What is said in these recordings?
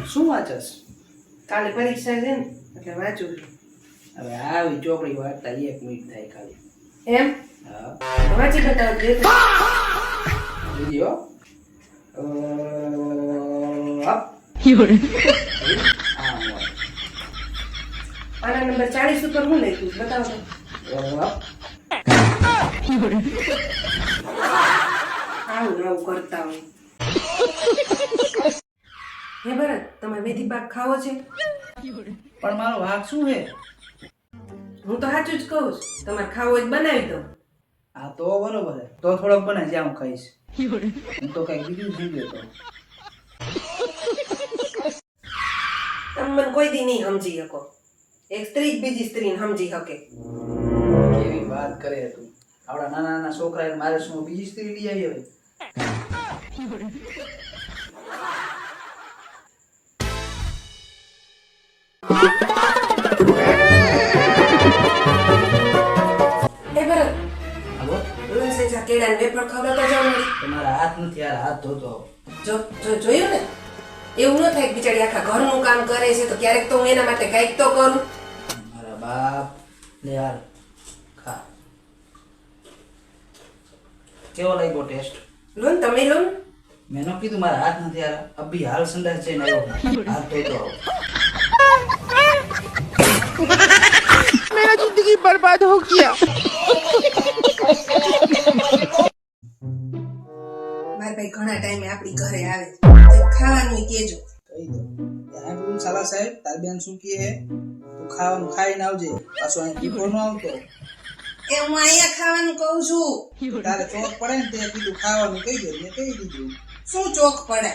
શું વાંચસ? કાલે પરીક્ષા છે ને એટલે વાંચું છું. હવે આવી ચોપડી વાંચતા 1 મિનિટ થાય ખાલી. એમ હા વાંચી બતાવો દે તો. બીજો અપ પાના નંબર 40 ઉપર હું લખ્યું છે? બતાવો તો. આવું નવું કરતા હોય. હે ભરત, તમે મેથી પાક ખાવો છે? પણ મારો વાક શું છે? હું તો સાચું જ કહું છું. તમારે ખાવો હોય તો બનાવી દો. આ તો બરોબર છે, તો થોડોક બનાવી જ્યાં હું ખાઈશ. હું તો કઈ બીજું થઈ ગયો તો. તમે મને કોઈ દી નહીં સમજી શકો. એક સ્ત્રી જ બીજી સ્ત્રીને સમજી શકે. કેવી વાત કરે તું? આવડા નાના નાના છોકરા મારે શું બીજી સ્ત્રી લઈ આવી હવે? હે ભરત, હાલો, રોજ સેજા કેળા ને વેફર ખવડાવતા જાવ ને. તમારા હાથ નથી યાર, હાથ ધોતો આવો. જોયું ને, એવું ન થાય કે બિચારી આખા ઘરનું કામ કરે છે તો ક્યારેક તો હું એના માટે કંઈક તો કરું. મારા બાપ લે યાર, ખા. કેવો લાગ્યો ટેસ્ટ? લો ને, તમે લો ને. મેં ન કીધું મારા હાથ નથી યાર, અભી હાલ સંડાસ જઈને આવ્યો, હાથ ધોતો આવો. मेरा जिंदगी बर्बाद हो गया। મારા ભાઈ ઘણા ટાઈમે આપણી ઘરે આવે તો ખાવાનું કેજો. કહી દો ત્યાં તું સાલા સાહેબ તાર બેન શું કહે હે? તું ખાવાનું ખાઈને આવજે, પાછો અહીં દીપો ન આવતો. એ હું અહીંયા ખાવાનું કહું છું. તારે ચોક પડે ને તે કીધું ખાવાનું કહી દે, મેં કહી દીધું. શું ચોક પડે?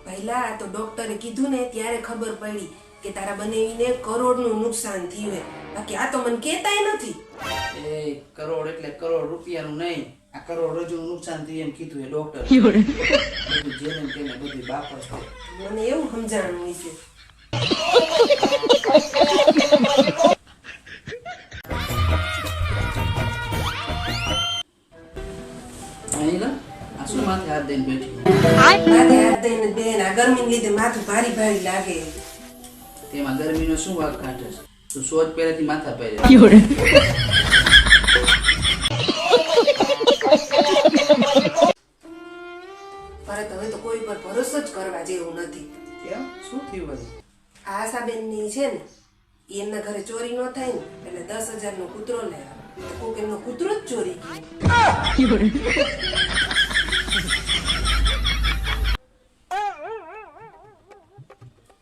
પહેલા આ તો ડોક્ટરે કીધું ને ત્યારે ખબર પડી કે તારા બનેવીને કરોડનું નુકસાન થયું હે. બાકી આ તો મને કહેતાય નથી. એ કરોડ એટલે કરોડ રૂપિયાનું નહીં, આ કરોડ રજૂનું નુકસાન થયું એમ કીધું એ ડોક્ટર. બધું જેને તેને બધી બાપસ છે. મને એવું સમજાણું છે. અહીં લા, આ શું માથે હાથ દઈને બેઠી? માથે હાથ દઈને બેન, આ ગરમીને લીધે માથું ભારી ભારી લાગે. તેમાં ગરમીનો શું વાગ કાઢે છે? તું સોજ પહેરેથી માથા પહેરે. પરત હવે તો કોઈ પર ભરોસો જ કરવા જેવું નથી. કેમ? શું થયું વળી? આ આશાબેનની છે ને, ઈ એમના ઘરે ચોરી ન થાય ને એટલે 10,000 નો કૂતરો લે આવે. તો કોક એમનો કૂતરો જ ચોરી ગયો.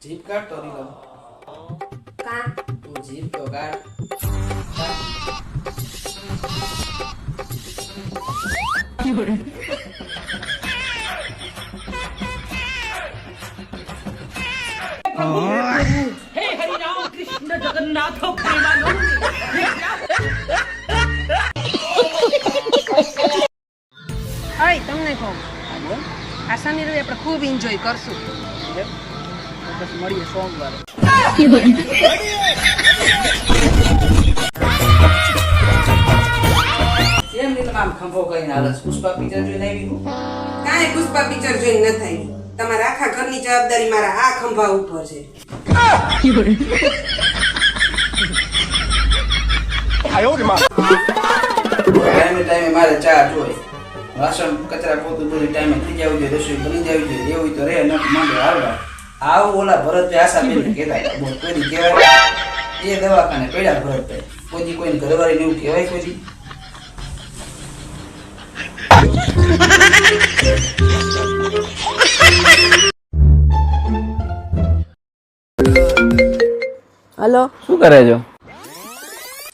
જીભ કાઢ તો નહીં ગમ. કા તું જીભ તો કાઢ. हे हरिराम कृष्ण जगन्नाथ प्रेमानंद। અય તમને કહું, આ શનિ રવિ આપણે ખૂબ એન્જોય કરશું. બસ મળીએ સોમવારે. કેમ નહીં તમે આમ ખંભો કરીને હાલસ? પુષ્પા પિક્ચર જોઈને આવી હું? કાંઈ પુષ્પા પિક્ચર જોઈને ન થાય. તમારા આખા ઘરની જવાબદારી મારા આ ખંભા ઉપર છે. ટાઈમે મારે ચા જોઈએ, વાસણ કચરા પોતું બધું ટાઈમે થઈ જવું જોઈએ, રસોઈ બની જવી જોઈએ. એવું તો રહે ન માંડે હાલવા. આવું ઓલા ભરતભાઈ આશાબેન કહેતા હતા, બોલ કોઈ કહેવાય? એ દવાખાને પડ્યા ભરતભાઈ, કોઈ કોઈને ઘરવાળીને એવું કહેવાય કોઈ? હલો, શું કરે છો?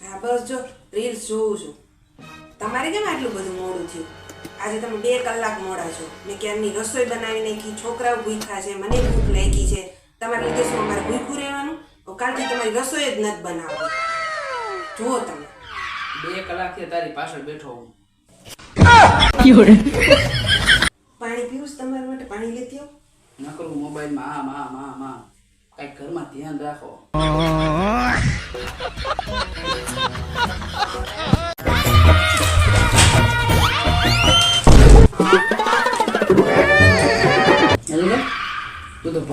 હા બસ જો રીલ્સ જોઉં છું. તમારે કેમ આટલું બધું મોડું થયું? આજે તમે 2 કલાક મોડા છો. મેં ક્યારની રસોઈ બનાવી નાખી, છોકરાઓ ભૂખ્યા છે, મને ભૂખ લાગી છે. તમારે લીધે શું અમારે ભૂખ્યું રહેવાનું? કાલથી તમારી રસોઈ જ નથી બનાવવી. જુઓ તમે 2 કલાકથી તારી પાછળ બેઠો હું. પાણી પીવું છે તમારા માટે? પાણી લેતી આવો. ન કરું મોબાઈલમાં આમ આમ આમ આમ. કઈ ઘરમાં ધ્યાન રાખો.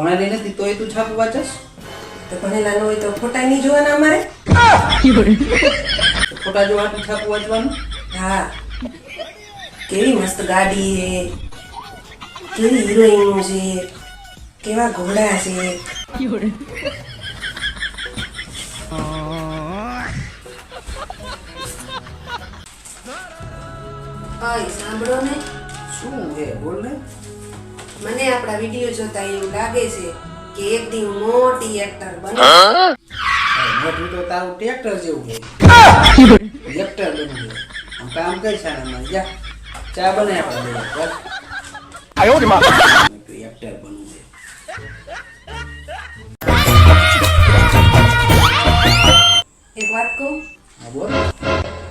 ભણેલી નથી તોય તું છાપું વાંચસ? તો ભણેલા ન હોય તો ખોટા નહીં જોવાના અમારે? તો ખોટા જો આટલું છાપું વાંચવાનું? હા, કેવી મસ્ત ગાડી છે, કેવી હિરોઈનો છે, કેવા ઘોડા છે. ઓય સાંભળો ને, શું હે બોલ ને. મને આપણા વિડીયો જોતા એવું લાગે છે કે એક દી હું મોટી એક્ટર બને. મોટું તો તારું ટ્રેક્ટર જેવું છે. એક્ટર બનવું છે. આમ કામ કઈ શાળામાં જા ચા બને આપણે બે બસ. તું એક્ટર બનવું છે. એક વાત કહું, હા બોલ.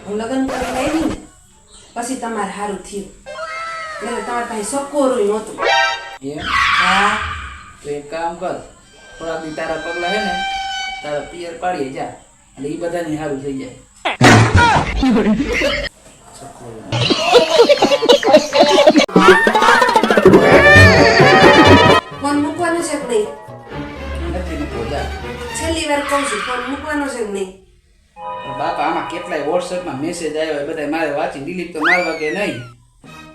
હું લગ્ન કરીને આવી ને પછી તમારે સારું થયું. એટલે તમારે પાસે સકોરું નહોતું. એમ? હા, તો એક કામ કર, થોડા દી તારા પગલા હે ને તારા પિયર પાડીએ જા એટલે એ બધાની સારું થઈ જાય. ફોન મૂકવાનો છે કે નહીં? નથી મૂકવો જા. છેલ્લી વાર કહું છું, ફોન મૂકવાનો છે કે નહીં? પણ બાપા આમાં કેટલાય વોટ્સએપમાં મેસેજ આવ્યો એ બધા મારે વાંચી ડિલીટ તો મારવા કે નહીં.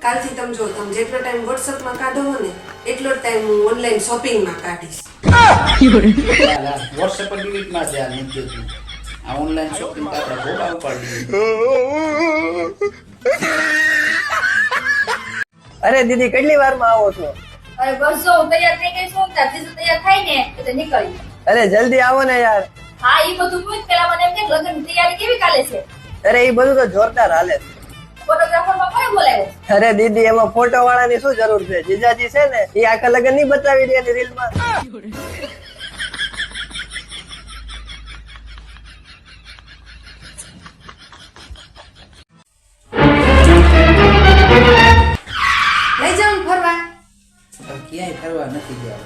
કાલથી તમે જો, તમે જેટલો ટાઈમ વોટ્સઅપમાં કાઢો હો ને એટલો ટાઈમ હું ઓનલાઈન શોપિંગમાં કાઢીશ. વોટ્સએપ પર ડિલીટ માર દે. આ નથી જોતું. આ ઓનલાઈન શોપિંગ તો આપણે ભોગા ઉપાડી. અરે દીદી કેટલી વારમાં આવો છો? અરે બસ જો હું તૈયાર થઈ ગઈ છું ત્યારથી જ તૈયાર થાય ને એટલે નીકળી. અરે જલ્દી આવો ને યાર. હા એ બધું પૂછ પેલા મને એમ કે લગ્નની તૈયારી કેવી ચાલે છે? અરે એ બધું તો જોરદાર હાલે છે. ફોટોગ્રાફરમાં કોને બોલાવ્યો? અરે દીદી એમાં ફોટો વાળાની શું જરૂર છે? જીજાજી છે ને એ આખા લગન નહીં બતાવી રહ્યા રીલમાં. લઈ જાઉં ને ફરવા? હવે ક્યાંય ફરવા નથી જવું.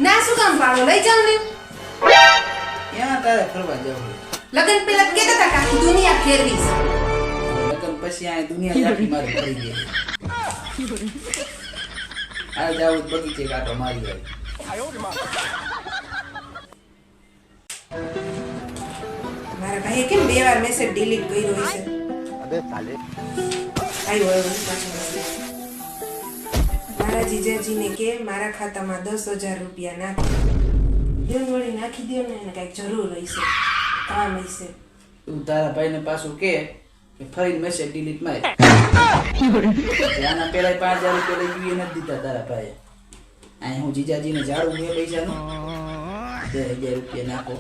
ના શું કામ પાડો? લઈ જાઉં ને. ક્યાં તારે ફરવા જવું? લગ્ન પેલા કહેતા હતા કે આખી દુનિયા ફેરવીશ. લગ્ન પછી આ દુનિયા આખી મારી ફરી ગઈ. આ જાવું બગીચે કાંટો મારી આવી. મારા ભાઈએ કેમ 2 વાર મેસેજ ડિલીટ કર્યો હશે? આવ્યો પાછો મેસેજ. મારા જીજાજીને કે મારા ખાતામાં 10,000 રૂપિયા નાખો. દેવ વળી નાખી દો ને, એને કઈક જરૂર હશે, કામ હશે. તું તારા ભાઈને પાછું કે ફરી મેસેજ ડિલીટ માર. આના પેલા 5,000 રૂપિયા લઈ ગયું એ નથી દીધા તારા ભાઈએ. અહીં હું જીજાજીને ઝાડું બે પૈસાનું 10,000 રૂપિયા નાખો.